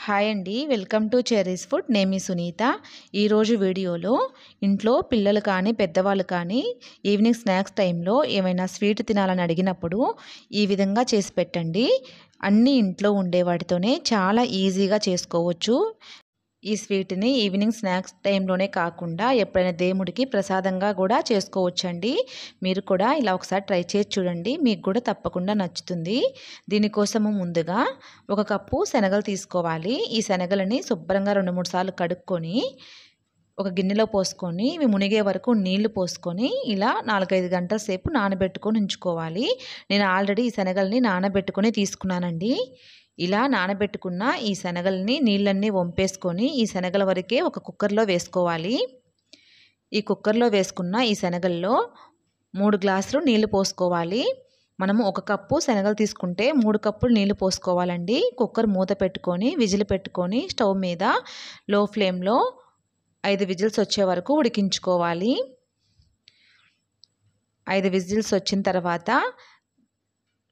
Hi అండి, welcome to cherries food. నేను మీ సునీత. ఈరోజు వీడియోలో ఇంట్లో పిల్లలు కానీ పెద్దవాళ్ళు కానీ ఈవినింగ్ స్నాక్స్ టైంలో ఏమైనా స్వీట్ తినాలని అడిగినప్పుడు ఈ విధంగా చేసి పెట్టండి. అన్నీ ఇంట్లో ఉండే వాటితోనే చాలా ఈజీగా చేసుకోవచ్చు. ఈ స్వీట్ని ఈవినింగ్ స్నాక్స్ టైంలోనే కాకుండా ఎప్పుడైనా దేవుడికి ప్రసాదంగా కూడా చేసుకోవచ్చండి. మీరు కూడా ఇలా ఒకసారి ట్రై చేసి చూడండి, మీకు కూడా తప్పకుండా నచ్చుతుంది. దీనికోసము ముందుగా 1 కప్పు శనగలు తీసుకోవాలి. ఈ శనగలని శుభ్రంగా 2-3 సార్లు కడుక్కొని ఒక గిన్నెలో పోసుకొని ఇవి మునిగే వరకు నీళ్లు పోసుకొని ఇలా 4-5 గంటల సేపు నానబెట్టుకొని ఉంచుకోవాలి. నేను ఆల్రెడీ ఈ శనగల్ని నానబెట్టుకొని తీసుకున్నానండి. ఇలా నానబెట్టుకున్న ఈ శనగల్ని నీళ్ళన్నీ వంపేసుకొని ఈ శనగల వరకే ఒక కుక్కర్లో వేసుకోవాలి. ఈ కుక్కర్లో వేసుకున్న ఈ శనగల్లో 3 గ్లాసులు నీళ్లు పోసుకోవాలి. మనము 1 కప్పు శనగలు తీసుకుంటే 3 కప్పులు నీళ్లు పోసుకోవాలండి. కుక్కర్ మూత పెట్టుకొని విజిల్ పెట్టుకొని స్టవ్ మీద లో ఫ్లేమ్లో 5 విజిల్స్ వచ్చే వరకు ఉడికించుకోవాలి. 5 విజిల్స్ వచ్చిన తర్వాత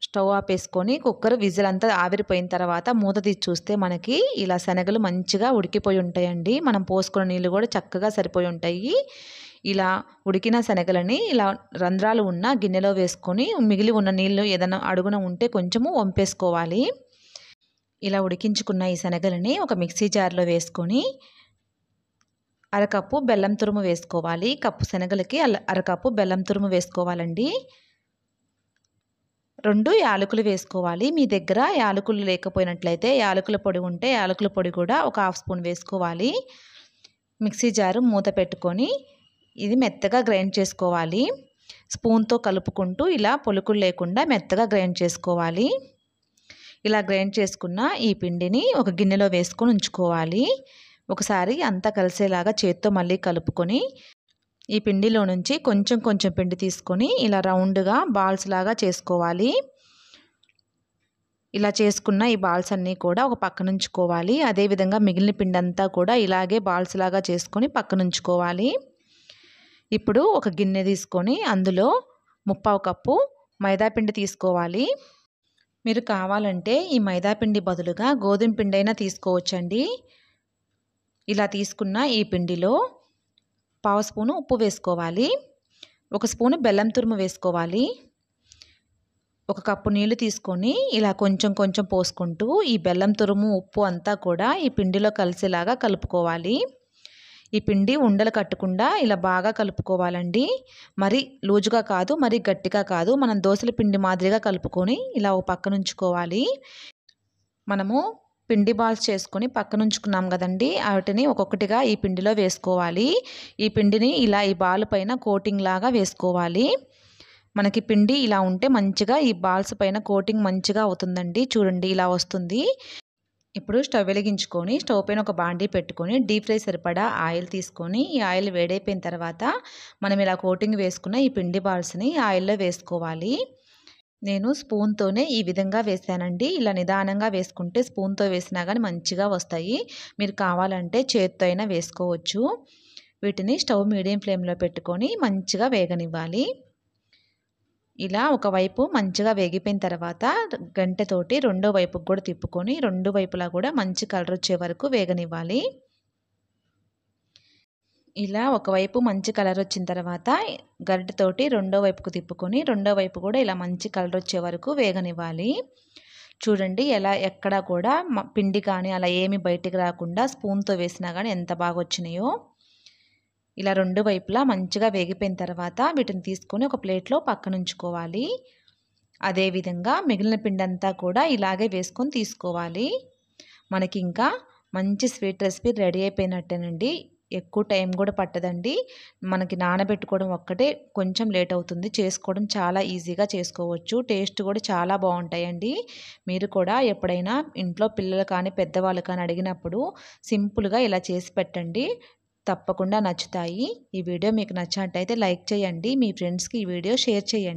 స్టవ్ ఆపేసుకొని కుక్కర్ విజిల్ అంతా ఆవిరిపోయిన తర్వాత మూత తీసి చూస్తే మనకి ఇలా శనగలు మంచిగా ఉడికిపోయి ఉంటాయండి. మనం పోసుకున్న నీళ్ళు కూడా చక్కగా సరిపోయి ఉంటాయి. ఇలా ఉడికిన శనగలని ఇలా రంధ్రాలు ఉన్న గిన్నెలో వేసుకొని మిగిలి ఉన్న నీళ్ళు ఏదైనా అడుగున ఉంటే కొంచెము వంపేసుకోవాలి. ఇలా ఉడికించుకున్న ఈ శనగలని ఒక మిక్సీ జార్లో వేసుకొని 1/2 కప్పు బెల్లం తురుము వేసుకోవాలి. కప్పు శనగలకి 1/2 కప్పు బెల్లం తురుము వేసుకోవాలండి. 2 యాలకులు వేసుకోవాలి. మీ దగ్గర యాలకులు లేకపోయినట్లయితే యాలకుల పొడి ఉంటే యాలకుల పొడి కూడా ఒక 1/2 స్పూన్ వేసుకోవాలి. మిక్సీ జారు మూత పెట్టుకొని ఇది మెత్తగా గ్రైండ్ చేసుకోవాలి. స్పూన్తో కలుపుకుంటూ ఇలా పొలుకులు లేకుండా మెత్తగా గ్రైండ్ చేసుకోవాలి. ఇలా గ్రైండ్ చేసుకున్న ఈ పిండిని ఒక గిన్నెలో వేసుకొని ఉంచుకోవాలి. ఒకసారి అంతా కలిసేలాగా చేత్తో మళ్ళీ కలుపుకొని ఈ పిండిలో నుంచి కొంచెం కొంచెం పిండి తీసుకొని ఇలా రౌండ్గా బాల్స్ లాగా చేసుకోవాలి. ఇలా చేసుకున్న ఈ బాల్స్ అన్నీ కూడా ఒక పక్కన ఉంచుకోవాలి. అదేవిధంగా మిగిలిన పిండి అంతా కూడా ఇలాగే బాల్స్ లాగా చేసుకొని పక్కన ఉంచుకోవాలి. ఇప్పుడు ఒక గిన్నె తీసుకొని అందులో 3/4 కప్పు మైదా పిండి తీసుకోవాలి. మీరు కావాలంటే ఈ మైదా పిండి బదులుగా గోధుమ పిండి అయినా తీసుకోవచ్చండి. ఇలా తీసుకున్న ఈ పిండిలో 1/2 స్పూను ఉప్పు వేసుకోవాలి. 1 స్పూను బెల్లం తురుము వేసుకోవాలి. 1 కప్పు నీళ్లు తీసుకొని ఇలా కొంచెం కొంచెం పోసుకుంటూ ఈ బెల్లం తురుము ఉప్పు అంతా కూడా ఈ పిండిలో కలిసేలాగా కలుపుకోవాలి. ఈ పిండి ఉండలు కట్టకుండా ఇలా బాగా కలుపుకోవాలండి. మరి లూజుగా కాదు, మరి గట్టిగా కాదు. మనం దోసల పిండి మాదిరిగా కలుపుకొని ఇలా ఒక పక్కన ఉంచుకోవాలి. మనము పిండి బాల్స్ చేసుకొని పక్కన ఉంచుకున్నాం కదండి, వాటిని ఒక్కొక్కటిగా ఈ పిండిలో వేసుకోవాలి. ఈ పిండిని ఇలా ఈ బాల్ పైన కోటింగ్ లాగా వేసుకోవాలి. మనకి పిండి ఇలా ఉంటే మంచిగా ఈ బాల్స్ పైన కోటింగ్ మంచిగా అవుతుందండి. చూడండి ఇలా వస్తుంది. ఇప్పుడు స్టవ్ వెలిగించుకొని స్టవ్ పైన ఒక బాండీ పెట్టుకొని డీప్ ఫ్రై సరిపడా ఆయిల్ తీసుకొని ఈ ఆయిల్ వేడైపోయిన తర్వాత మనం ఇలా కోటింగ్ వేసుకున్న ఈ పిండి బాల్స్ని ఆయిల్లో వేసుకోవాలి. నేను స్పూన్తోనే ఈ విధంగా వేసానండి. ఇలా నిదానంగా వేసుకుంటే స్పూన్తో వేసినా కానీ మంచిగా వస్తాయి. మీరు కావాలంటే చేత్తో అయినా వేసుకోవచ్చు. వీటిని స్టవ్ మీడియం ఫ్లేమ్లో పెట్టుకొని మంచిగా వేగనివ్వాలి. ఇలా ఒకవైపు మంచిగా వేగిపోయిన తర్వాత గంటెతోటి రెండో వైపుకు కూడా తిప్పుకొని 2 వైపులా కూడా మంచి కలర్ వచ్చే వరకు వేగనివ్వాలి. ఇలా ఒకవైపు మంచి కలర్ వచ్చిన తర్వాత గరిటెతోటి రెండో వైపుకు తిప్పుకొని రెండో వైపు కూడా ఇలా మంచి కలర్ వచ్చే వరకు వేగనివ్వాలి. చూడండి ఎలా ఎక్కడా కూడా పిండి కానీ అలా ఏమి బయటికి రాకుండా స్పూన్తో వేసినా కానీ ఎంత బాగా వచ్చినాయో. ఇలా 2 వైపులా మంచిగా వేగిపోయిన తర్వాత వీటిని తీసుకొని ఒక ప్లేట్లో పక్కన ఉంచుకోవాలి. అదేవిధంగా మిగిలిన పిండి అంతా కూడా ఇలాగే వేసుకొని తీసుకోవాలి. మనకి ఇంకా మంచి స్వీట్ రెసిపీ రెడీ అయిపోయినట్టేనండి. ఎక్కువ టైం కూడా పట్టదండి. మనకి నానబెట్టుకోవడం ఒక్కటే కొంచెం లేట్ అవుతుంది. చేసుకోవడం చాలా ఈజీగా చేసుకోవచ్చు. టేస్ట్ కూడా చాలా బాగుంటాయండి. మీరు కూడా ఎప్పుడైనా ఇంట్లో పిల్లలు కానీ పెద్దవాళ్ళు కానీ అడిగినప్పుడు సింపుల్గా ఇలా చేసి పెట్టండి, తప్పకుండా నచ్చుతాయి. ఈ వీడియో మీకు నచ్చినట్టయితే లైక్ చేయండి. మీ ఫ్రెండ్స్కి ఈ వీడియో షేర్ చేయండి.